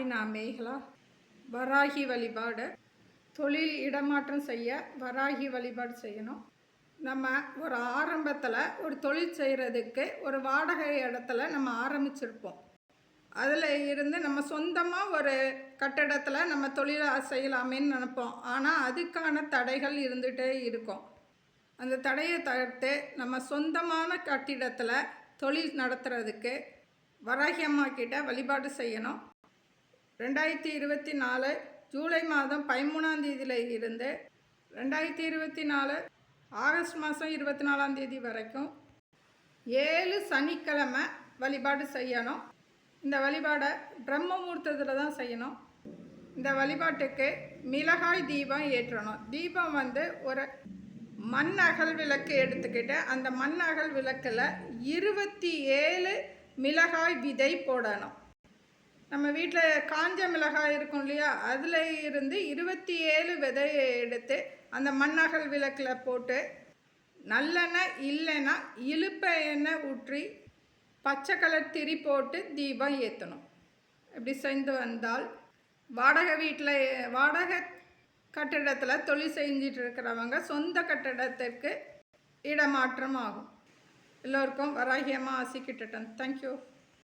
Hi, நான் மேகலா. வராகி வழிபாடு. தொழில் இடமாற்றம் செய்ய வராகி வழிபாடு செய்யணும். நம்ம ஒரு ஆரம்பத்தில் ஒரு தொழில் செய்கிறதுக்கு ஒரு வாடகை இடத்துல நம்ம ஆரம்பிச்சிருப்போம். அதில் இருந்து நம்ம சொந்தமாக ஒரு கட்டடத்தில் நம்ம தொழில் செய்யலாமேன்னு நினைப்போம். ஆனால் அதுக்கான தடைகள் இருந்துகிட்டே இருக்கும். அந்த தடையை தவிர்த்து நம்ம சொந்தமான கட்டிடத்தில் தொழில் நடத்துகிறதுக்கு வராகி அம்மா கிட்ட வழிபாடு செய்யணும். 2024 ஜூலை மாதம் 13ஆம் தேதியில் இருந்து 2024 ஆகஸ்ட் மாதம் 24ஆம் தேதி வரைக்கும் 7 சனிக்கிழமை வழிபாடு செய்யணும். இந்த வழிபாடை பிரம்ம முகூர்த்தத்தில் தான் செய்யணும். இந்த வழிபாட்டுக்கு மிளகாய் தீபம் ஏற்றணும். தீபம் ஒரு மண் அகல் விளக்கு எடுத்துக்கிட்டு அந்த மண் அகல் விளக்கில் 27 மிளகாய் விதை போடணும். நம்ம வீட்டில் காஞ்ச மிளகாய் இருக்கும் இல்லையா, அதில் இருந்து 27 விதையை எடுத்து அந்த மண்ணகல் விளக்கில் போட்டு நல்லெண்ணெய் இல்லைன்னா இழுப்ப எண்ணெய் ஊற்றி பச்சை கலர் திரி போட்டு தீபம் ஏற்றணும். இப்படி செய்து வந்தால் வாடகை கட்டிடத்தில் தொழில் செஞ்சிட்டு இருக்கிறவங்க சொந்த கட்டிடத்திற்கு இடமாற்றம் ஆகும். எல்லோருக்கும் வராகி அம்மா ஆசி கிட்டட்டும். தேங்க்யூ.